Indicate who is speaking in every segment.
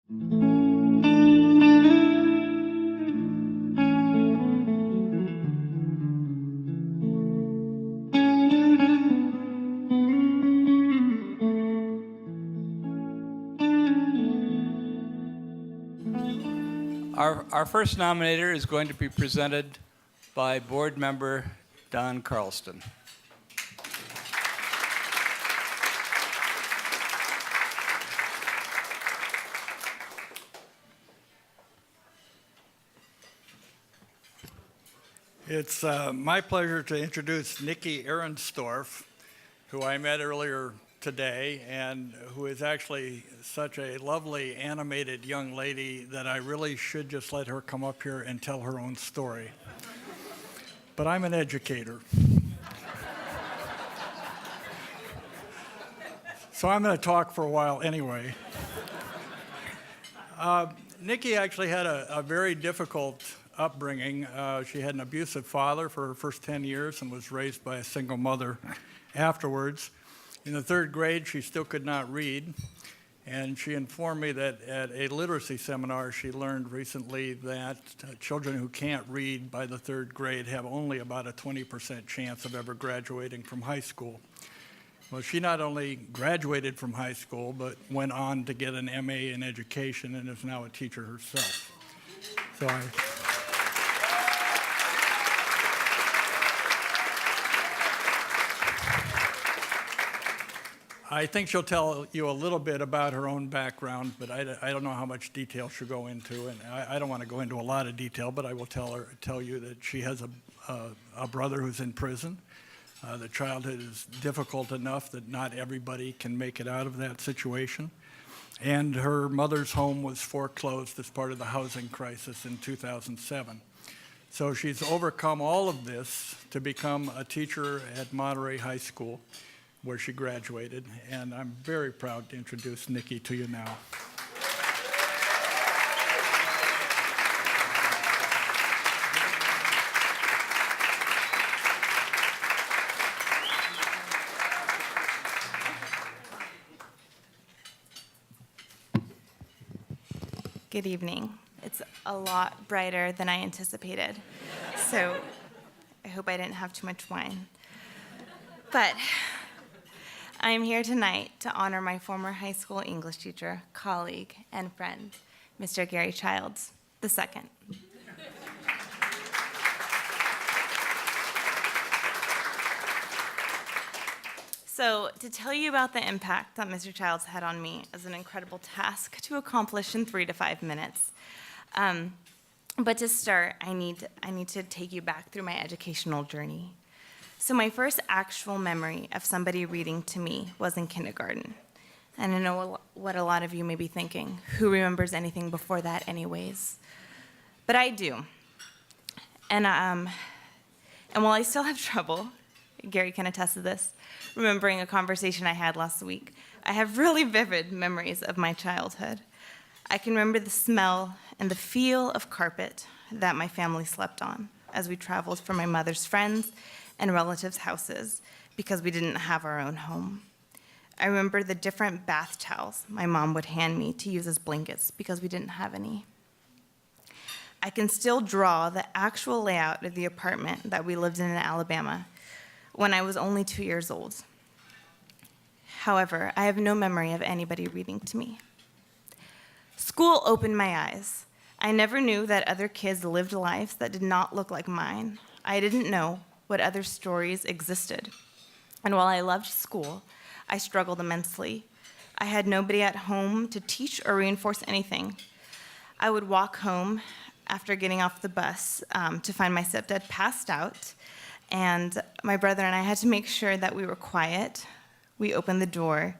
Speaker 1: Our first nominator is going to be presented by board member Don Carlston.
Speaker 2: It's my pleasure to introduce Nikki Ahrenstorff, who I met earlier today and who is actually such a lovely animated young lady that I really should just let her come up here and tell her own story. But I'm an educator. So I'm going to talk for a while anyway. Nikki actually had a very difficult upbringing. She had an abusive father for her first 10 years and was raised by a single mother afterwards. In the third grade, she still could not read, and she informed me that at a literacy seminar she learned recently that children who can't read by the third grade have only about a 20% chance of ever graduating from high school. Well, she not only graduated from high school, but went on to get an MA in education and is now a teacher herself. So I think she'll tell you a little bit about her own background, but I don't know how much detail she'll go into, and I don't want to go into a lot of detail, but I will tell you that she has a brother who's in prison. The childhood is difficult enough that not everybody can make it out of that situation. And her mother's home was foreclosed as part of the housing crisis in 2007. So she's overcome all of this to become a teacher at Monterey High School, where she graduated, and I'm very proud to introduce Nikki to you now.
Speaker 3: Good evening. It's a lot brighter than I anticipated, so I hope I didn't have too much wine. But I am here tonight to honor my former high school English teacher, colleague, and friend, Mr. Gary Childs II. So to tell you about the impact that Mr. Childs had on me is an incredible task to accomplish in 3 to 5 minutes. But to start, I need to take you back through my educational journey. So my first actual memory of somebody reading to me was in kindergarten. And I know what a lot of you may be thinking. Who remembers anything before that anyways? But I do. And while I still have trouble, Gary can attest to this, remembering a conversation I had last week, I have really vivid memories of my childhood. I can remember the smell and the feel of carpet that my family slept on as we traveled from my mother's friends and relatives' houses because we didn't have our own home. I remember the different bath towels my mom would hand me to use as blankets because we didn't have any. I can still draw the actual layout of the apartment that we lived in Alabama when I was only 2 years old. However, I have no memory of anybody reading to me. School opened my eyes. I never knew that other kids lived lives that did not look like mine. I didn't know what other stories existed. And while I loved school, I struggled immensely. I had nobody at home to teach or reinforce anything. I would walk home after getting off the bus to find my stepdad passed out, and my brother and I had to make sure that we were quiet. We opened the door.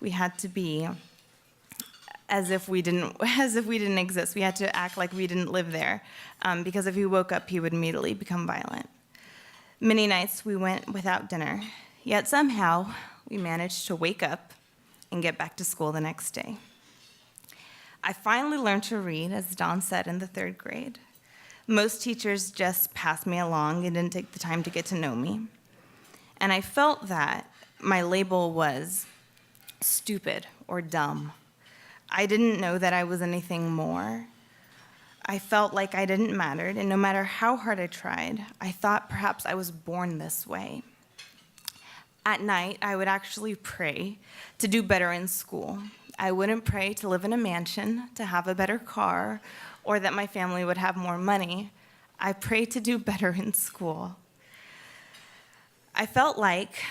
Speaker 3: We had to be as if we didn't exist. We had to act like we didn't live there, because if he woke up, he would immediately become violent. Many nights we went without dinner, yet somehow we managed to wake up and get back to school the next day. I finally learned to read, as Don said, in the 3rd grade. Most teachers just passed me along and didn't take the time to get to know me. And I felt that my label was stupid or dumb. I didn't know that I was anything more. I felt like I didn't matter, and no matter how hard I tried, I thought perhaps I was born this way. At night, I would actually pray to do better in school. I wouldn't pray to live in a mansion, to have a better car, or that my family would have more money. I prayed to do better in school. I felt like,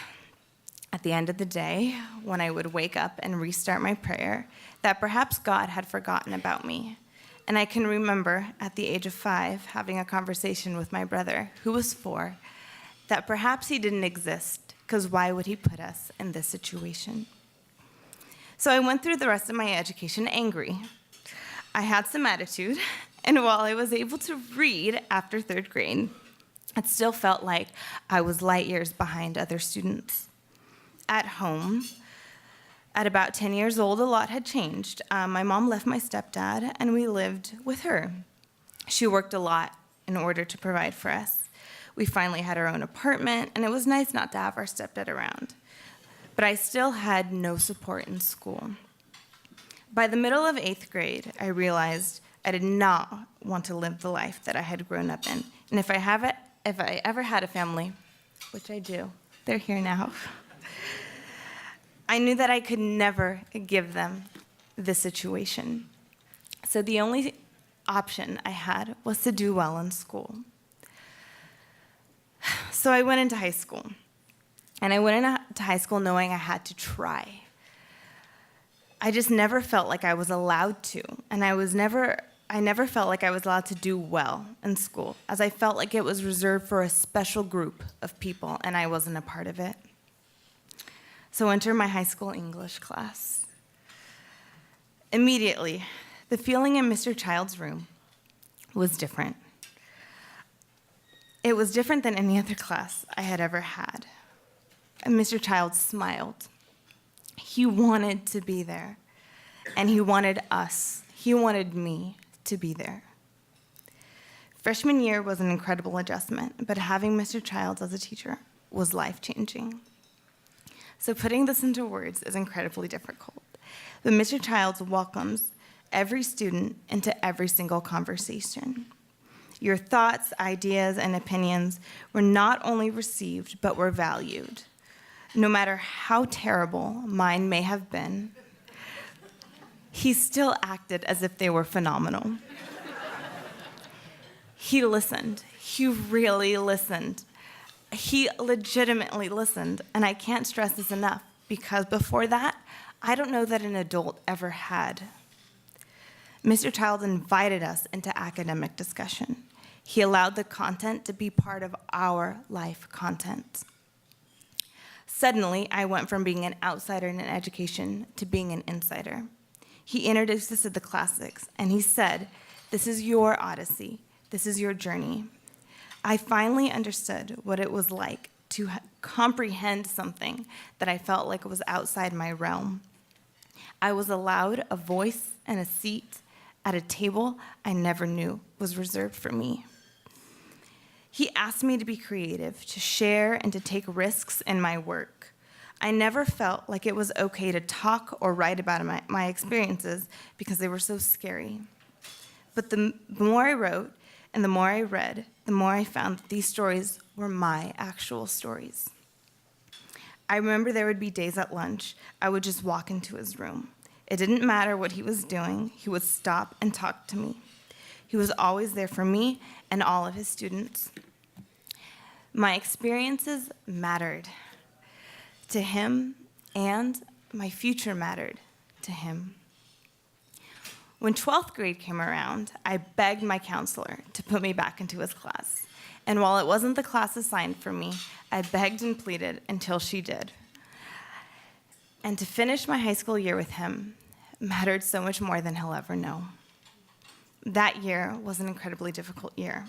Speaker 3: at the end of the day, when I would wake up and restart my prayer, that perhaps God had forgotten about me. And I can remember at the age of 5 having a conversation with my brother, who was 4, that perhaps he didn't exist, because why would he put us in this situation? So I went through the rest of my education angry. I had some attitude, and while I was able to read after 3rd grade, it still felt like I was light years behind other students. At home, at about 10 years old, a lot had changed. My mom left my stepdad, and we lived with her. She worked a lot in order to provide for us. We finally had our own apartment, and it was nice not to have our stepdad around. But I still had no support in school. By the middle of 8th grade, I realized I did not want to live the life that I had grown up in. And if I ever had a family, which I do, they're here now, I knew that I could never give them this situation. So the only option I had was to do well in school. So I went into high school. And I went into high school knowing I had to try. I just never felt like I was allowed to. And I never felt like I was allowed to do well in school, as I felt like it was reserved for a special group of people, and I wasn't a part of it. So enter my high school English class. Immediately, the feeling in Mr. Child's room was different. It was different than any other class I had ever had. And Mr. Child smiled. He wanted to be there, and he wanted us. He wanted me to be there. Freshman year was an incredible adjustment, but having Mr. Childs as a teacher was life-changing. So putting this into words is incredibly difficult. But Mr. Childs welcomes every student into every single conversation. Your thoughts, ideas, and opinions were not only received, but were valued. No matter how terrible mine may have been, he still acted as if they were phenomenal. He listened. He really listened. He legitimately listened, and I can't stress this enough, because before that, I don't know that an adult ever had. Mr. Child invited us into academic discussion. He allowed the content to be part of our life content. Suddenly, I went from being an outsider in education to being an insider. He introduced us to the classics, and he said, "This is your odyssey. This is your journey." I finally understood what it was like to comprehend something that I felt like was outside my realm. I was allowed a voice and a seat at a table I never knew was reserved for me. He asked me to be creative, to share, and to take risks in my work. I never felt like it was okay to talk or write about my experiences because they were so scary. But the more I wrote and the more I read, the more I found that these stories were my actual stories. I remember there would be days at lunch, I would just walk into his room. It didn't matter what he was doing, he would stop and talk to me. He was always there for me and all of his students. My experiences mattered to him, and my future mattered to him. When 12th grade came around, I begged my counselor to put me back into his class. And while it wasn't the class assigned for me, I begged and pleaded until she did. And to finish my high school year with him mattered so much more than he'll ever know. That year was an incredibly difficult year.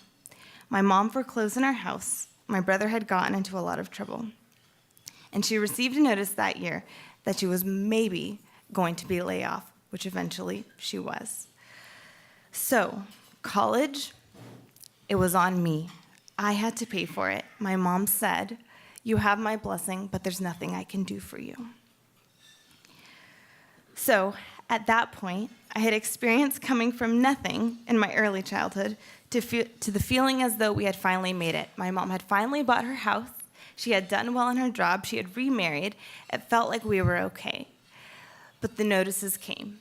Speaker 3: My mom foreclosed on our house. My brother had gotten into a lot of trouble. And she received a notice that year that she was maybe going to be laid off, which eventually she was. So, college, it was on me. I had to pay for it. My mom said, "You have my blessing, but there's nothing I can do for you." So, At that point, I had experienced coming from nothing in my early childhood to the feeling as though we had finally made it. My mom had finally bought her house. She had done well in her job. She had remarried. It felt like we were okay. But the notices came.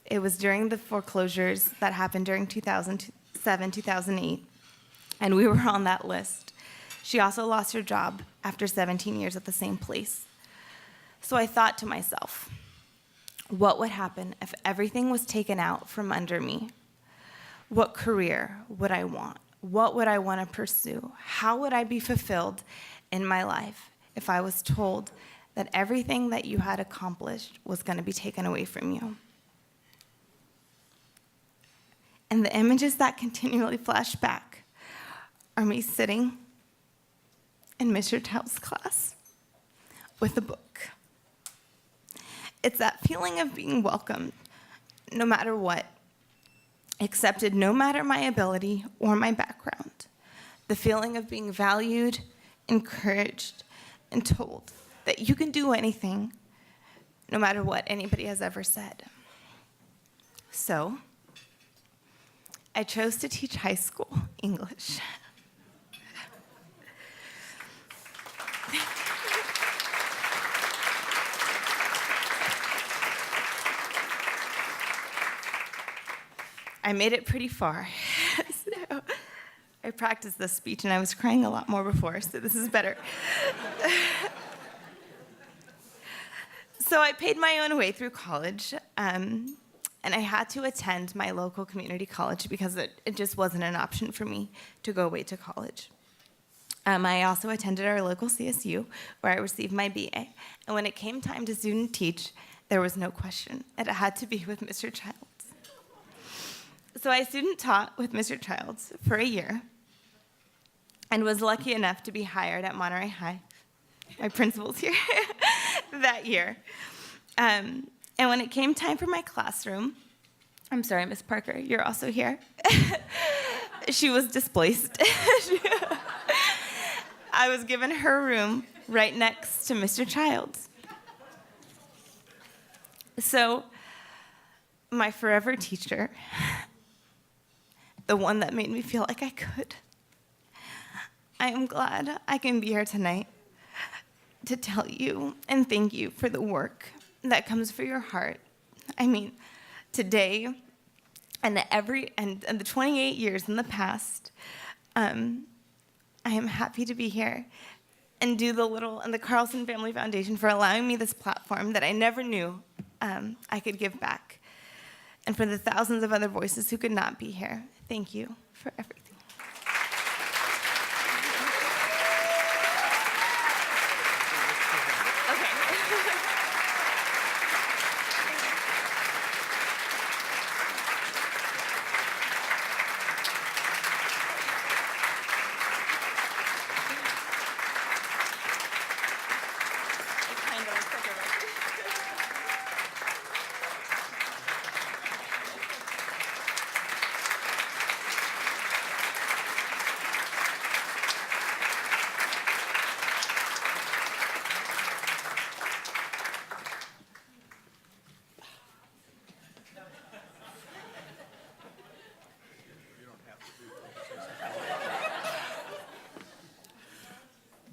Speaker 3: It was during the foreclosures that happened during 2007, 2008, and we were on that list. She also lost her job after 17 years at the same place. So I thought to myself, what would happen if everything was taken out from under me? What career would I want? What would I want to pursue? How would I be fulfilled in my life if I was told that everything that you had accomplished was going to be taken away from you? And the images that continually flash back are me sitting in Mr. Child's class with a book. It's that feeling of being welcomed no matter what, accepted no matter my ability or my background. The feeling of being valued, encouraged, and told that you can do anything no matter what anybody has ever said. So, I chose to teach high school English. I made it pretty far. So I practiced this speech, and I was crying a lot more before, so this is better. So I paid my own way through college, and I had to attend my local community college because it just wasn't an option for me to go away to college. I also attended our local CSU, where I received my BA. And when it came time to student teach, there was no question. It had to be with Mr. Childs. So I student taught with Mr. Childs for a year and was lucky enough to be hired at Monterey High. My principal's here that year. And when it came time for my classroom, I'm sorry, Miss Parker, you're also here. She was displaced. I was given her room right next to Mr. Childs. So my forever teacher, the one that made me feel like I could, I am glad I can be here tonight to tell you and thank you for the work that comes from your heart. I mean, today and the 28 years in the past, I am happy to be here and do the Carlson Family Foundation for allowing me this platform that I never knew I could give back. And for the thousands of other voices who could not be here, thank you for everything.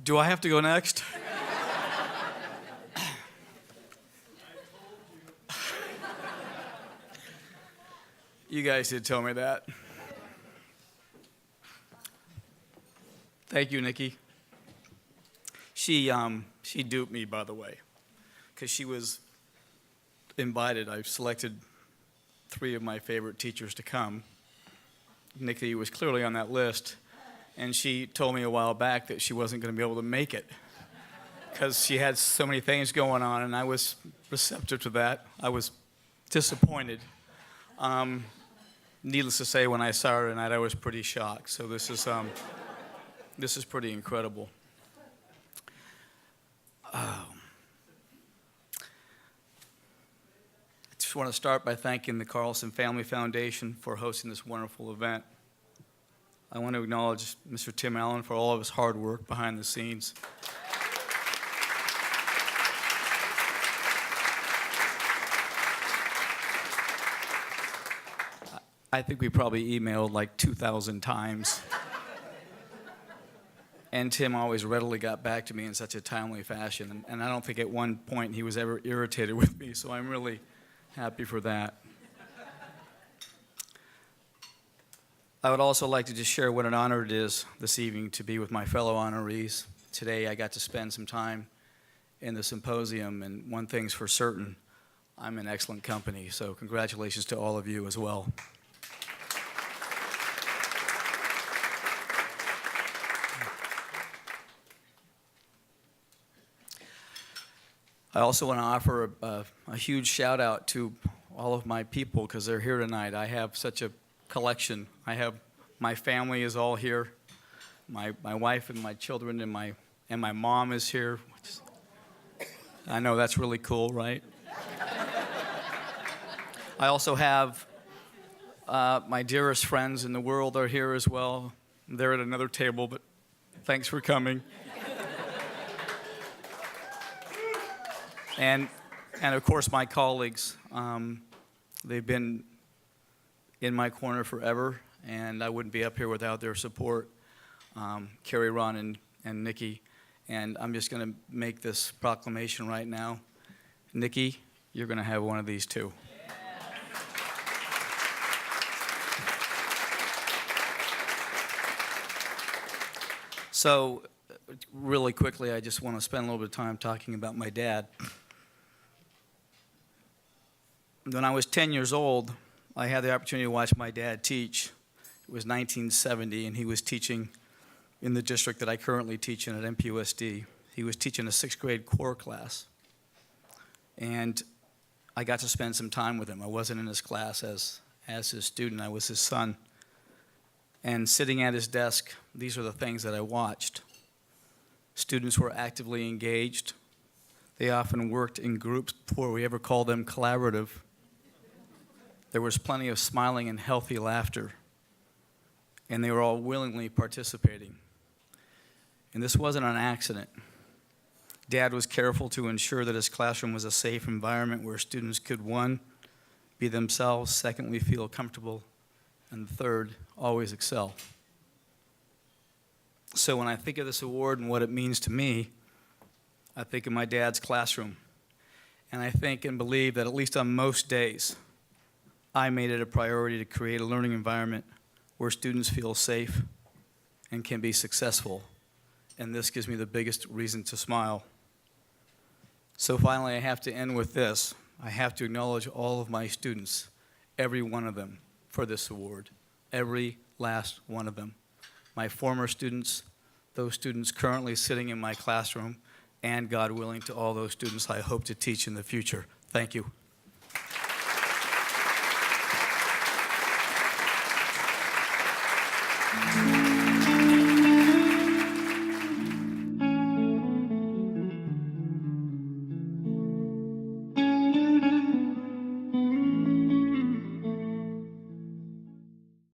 Speaker 1: Do I have to go next? You guys did tell me that. Thank you, Nikki. She duped me, by the way, because she was invited. I selected 3 of my favorite teachers to come. Nikki was clearly on that list. And she told me a while back that she wasn't going to be able to make it because she had so many things going on, and I was receptive to that. I was disappointed. Needless to say, when I saw her tonight, I was pretty shocked. So this is pretty incredible. I just want to start by thanking the Carlson Family Foundation for hosting this wonderful event. I want to acknowledge Mr. Tim Allen for all of his hard work behind the scenes. I think we probably emailed like 2,000 times. And Tim always readily got back to me in such a timely fashion. And I don't think at one point he was ever irritated with me, so I'm really happy for that. I would also like to just share what an honor it is this evening to be with my fellow honorees. Today I got to spend some time in the symposium, and one thing's for certain, I'm in excellent company. So congratulations to all of you as well. I also want to offer a huge shout out to all of my people because they're here tonight. I have such a collection. My family is all here. My wife and my children and my mom is here. I know that's really cool, right? I also have my dearest friends in the world are here as well. They're at another table, but thanks for coming. And of course, my colleagues, they've been in my corner forever, and I wouldn't be up here without their support, Carrie, Ron, and Nikki. And I'm just going to make this proclamation right now. Nikki, you're going to have one of these too. So, really quickly, I just want to spend a little bit of time talking about my dad. When I was 10 years old, I had the opportunity to watch my dad teach. It was 1970, and he was teaching in the district that I currently teach in at MPUSD. He was teaching a 6th grade core class. And I got to spend some time with him. I wasn't in his class as his student. I was his son. And sitting at his desk, these are the things that I watched. Students were actively engaged. They often worked in groups before we ever called them collaborative. There was plenty of smiling and healthy laughter, and they were all willingly participating. And this wasn't an accident. Dad was careful to ensure that his classroom was a safe environment where students could, one, be themselves, secondly, feel comfortable, and third, always excel. So when I think of this award and what it means to me, I think of my dad's classroom. And I think and believe that at least on most days, I made it a priority to create a learning environment where students feel safe and can be successful. And this gives me the biggest reason to smile. So finally, I have to end with this. I have to acknowledge all of my students, every one of them, for this award. Every last one of them. My former students, those students currently sitting in my classroom, and God willing, to all those students I hope to teach in the future. Thank you.